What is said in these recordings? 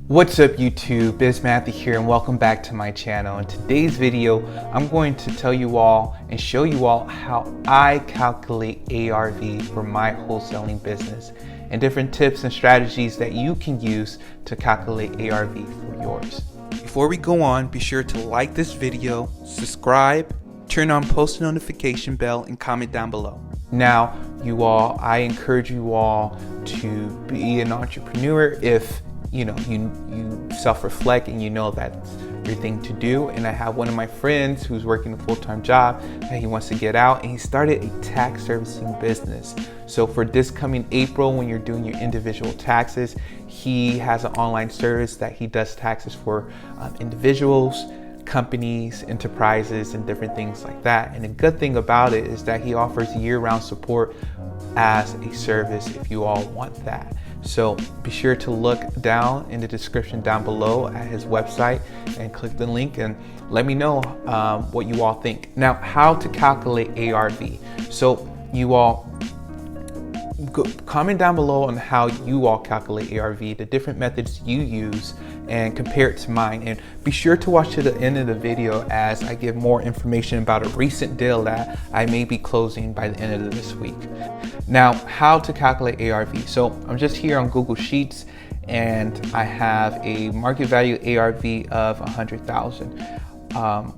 What's up YouTube, BizMathy here and welcome back to my channel. In today's video, I'm going to tell you all and show you all how I calculate ARV for my wholesaling business and different tips and strategies that you can use to calculate ARV for yours. Before we go on, be sure to like this video, subscribe, turn on post notification bell and comment down below. Now, you all, I encourage you all to be an entrepreneur if you self-reflect and you know that's your thing to do. And I have one of my friends who's working a full-time job that he wants to get out, and he started a tax servicing business. So for this coming April, when you're doing your individual taxes, he has an online service that he does taxes for individuals, companies, enterprises, and different things like that. And the good thing about it is that he offers year-round support as a service if you all want that. So be sure to look down in the description down below at his website and click the link and let me know what you all think. Now, how to calculate ARV. So you all comment down below on how you all calculate ARV, the different methods you use, and compare it to mine. And be sure to watch to the end of the video as I give more information about a recent deal that I may be closing by the end of this week. Now, how to calculate ARV. So I'm just here on Google Sheets and I have a market value ARV of 100,000,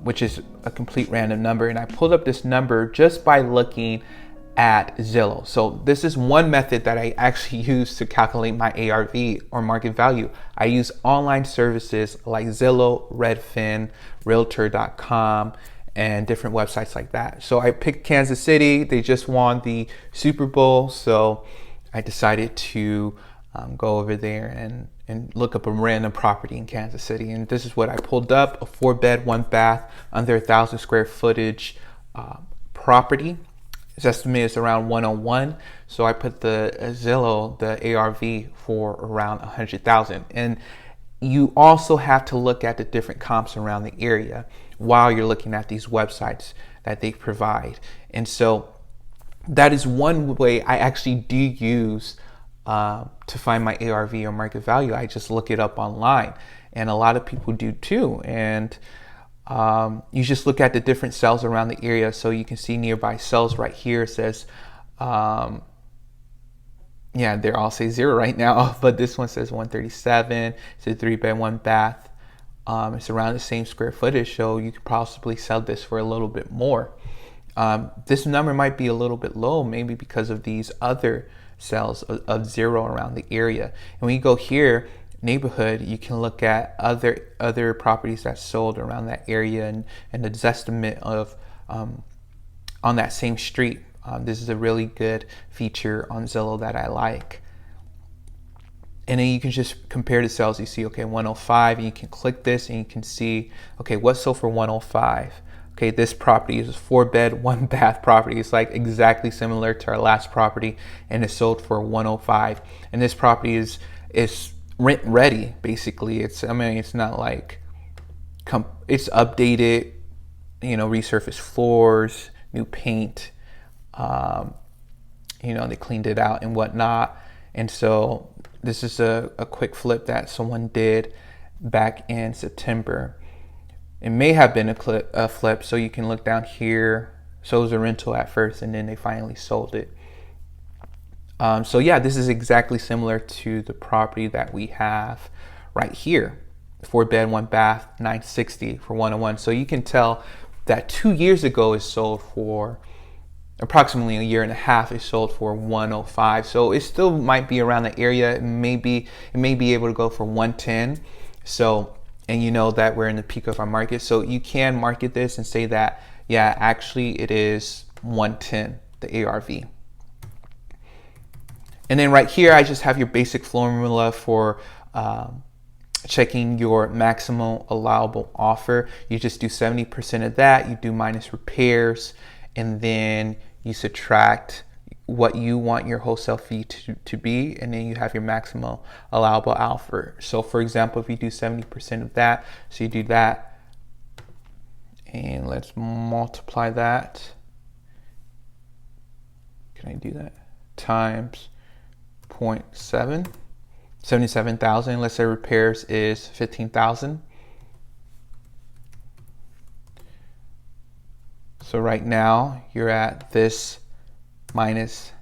which is a complete random number. And I pulled up this number just by looking at Zillow. So this is one method that I actually use to calculate my ARV or market value. I use online services like Zillow, Redfin, Realtor.com, and different websites like that. So I picked Kansas City. They just won the Super Bowl. So I decided to go over there and look up a random property in Kansas City. And this is what I pulled up: a 4-bed, 1-bath, under 1,000 square footage property. Its estimate is around 101. So I put the Zillow, the ARV, for around 100,000. And you also have to look at the different comps around the area while you're looking at these websites that they provide. And so that is one way I actually do use to find my ARV or market value. I just look it up online, and a lot of people do too. And you just look at the different cells around the area. So you can see nearby cells right here. It says, yeah, they all say 0 right now, but this one says 137. It's a 3-bed, 1-bath. It's around the same square footage, so you could possibly sell this for a little bit more. This number might be a little bit low, maybe because of these other cells of 0 around the area. And when you go here, neighborhood, you can look at other properties that sold around that area and the estimate of on that same street. This is a really good feature on Zillow that I like. And then you can just compare the cells. You see, okay, 105, and you can click this and you can see, okay, what sold for 105? Okay, this property is a 4-bed, 1-bath property. It's like exactly similar to our last property, and it sold for 105. And this property is rent ready, basically. It's not like it's updated, resurfaced floors, new paint, they cleaned it out and whatnot. And so this is a quick flip that someone did back in September. It may have been a flip, so you can look down here. So it was a rental at first, and then they finally sold it. So yeah, this is exactly similar to the property that we have right here. 4-bed, 1-bath, 960 for 101. So you can tell that 2 years ago it sold for approximately a year and a half. It sold for 105. So it still might be around the area. It may be able to go for 110. So, and you know that we're in the peak of our market. So you can market this and say that, yeah, actually it is 110, the ARV. And then right here, I just have your basic formula for checking your maximum allowable offer. You just do 70% of that. You do minus repairs, and then you subtract what you want your wholesale fee to be, and then you have your maximum allowable offer. So for example, if you do 70% of that, so you do that, and let's multiply that. Can I do that? Times 0.7. 77,000. Let's say repairs is 15,000. So right now you're at this minus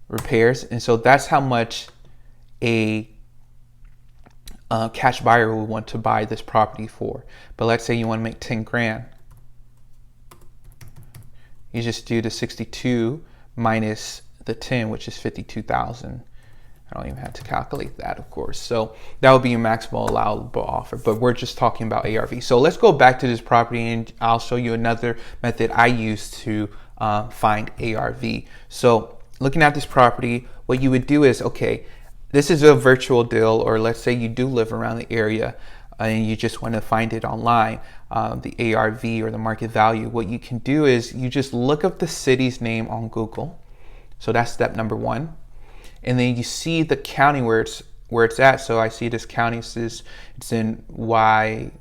repairs. And so that's how much a cash buyer would want to buy this property for. But let's say you want to make 10 grand. You just do the 62 minus the 10, which is 52,000. I don't even have to calculate that, of course. So that would be your maximum allowable offer, but we're just talking about ARV. So let's go back to this property and I'll show you another method I use to find ARV. So looking at this property, what you would do is, okay, this is a virtual deal, or let's say you do live around the area and you just want to find it online, the ARV or the market value. What you can do is you just look up the city's name on Google. So that's step number one. And then you see the county where it's at. So I see this county it's in Wyandotte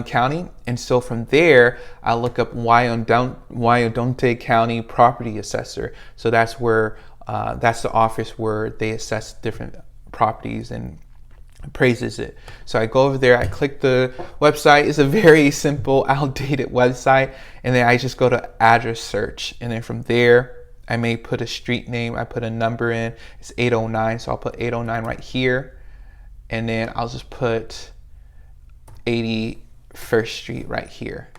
County. And so from there, I look up Wyandotte County Property Assessor. So that's where that's the office where they assess different properties and appraises it. So I go over there, I click the website. It's a very simple, outdated website, and then I just go to address search, and then from there I may put a street name, I put a number in, it's 809, so I'll put 809 right here, and then I'll just put 81st Street right here,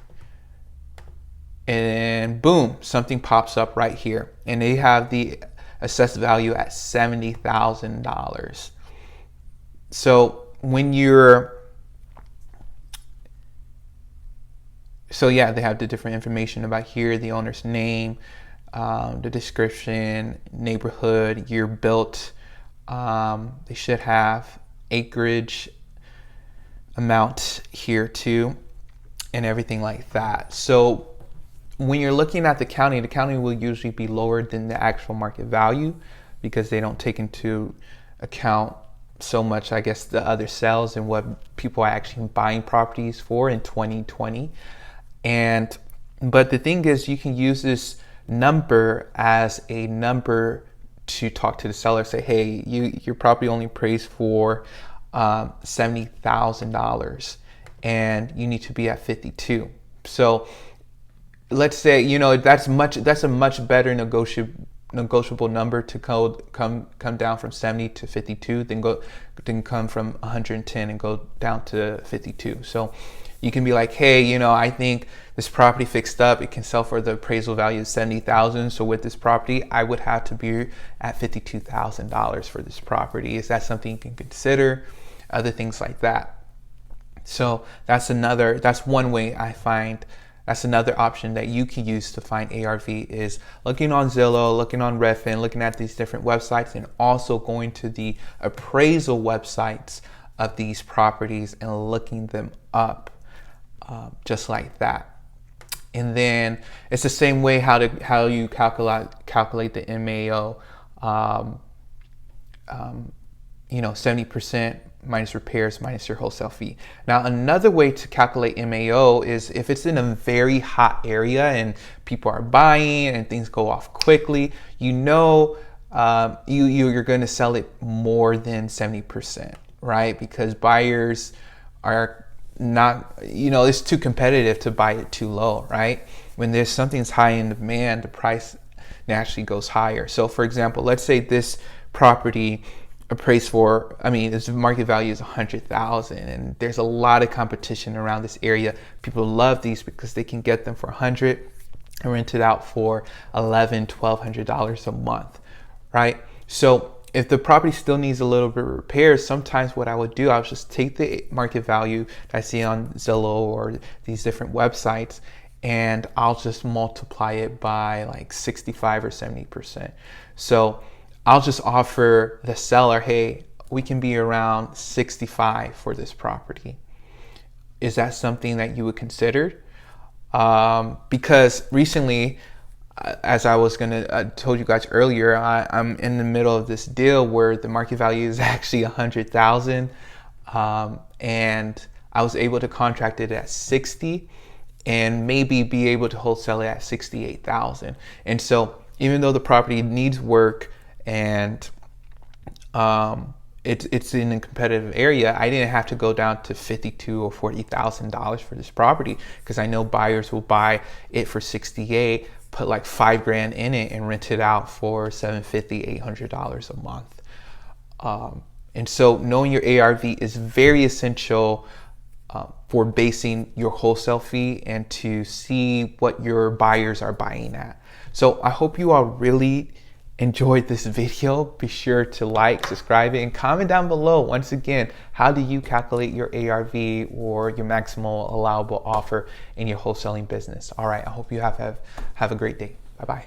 and boom, something pops up right here, and they have the assessed value at $70,000. So when yeah, they have the different information about here, the owner's name, the description, neighborhood, year built. They should have acreage amount here too, and everything like that. So when you're looking at the county will usually be lower than the actual market value because they don't take into account so much, I guess, the other sales and what people are actually buying properties for in 2020. But the thing is, you can use this number as a number to talk to the seller, say, hey, your property only appraised for $70,000 and you need to be at 52. So let's say, that's a much better negotiable number to come down from 70 to 52 then come from 110 and go down to 52. So you can be like, hey, I think this property fixed up, it can sell for the appraisal value of 70,000. So with this property, I would have to be at $52,000 for this property. Is that something you can consider? Other things like that. So that's one way I find. That's another option that you can use to find ARV, is looking on Zillow, looking on Redfin, looking at these different websites, and also going to the appraisal websites of these properties and looking them up, just like that. And then it's the same way how you calculate the MAO, 70% minus repairs minus your wholesale fee. Now, another way to calculate MAO is if it's in a very hot area and people are buying and things go off quickly, you're going to sell it more than 70%, right? Because buyers are not, it's too competitive to buy it too low, right? When there's something's high in demand, the price naturally goes higher. So for example, let's say this property appraised for, its market value is 100,000, and there's a lot of competition around this area. People love these because they can get them for 100 and rent it out for $1,100-$1,200 a month, right? So if the property still needs a little bit of repairs, sometimes what I would do, I would just take the market value that I see on Zillow or these different websites, and I'll just multiply it by like 65 or 70%. So I'll just offer the seller, hey, we can be around 65 for this property. Is that something that you would consider? Because recently, as I told you guys earlier, I'm in the middle of this deal where the market value is actually 100,000, and I was able to contract it at 60 and maybe be able to wholesale it at 68,000. And so even though the property needs work and it's in a competitive area, I didn't have to go down to $52,000 or $40,000 for this property, because I know buyers will buy it for 68, put like $5,000 in it and rent it out for $750, $800 a month. And so knowing your ARV is very essential for basing your wholesale fee and to see what your buyers are buying at. So I hope you all really enjoyed this video. Be sure to like, subscribe, and comment down below. Once again, how do you calculate your ARV or your maximal allowable offer in your wholesaling business? All right, I hope you have a great day. Bye-bye.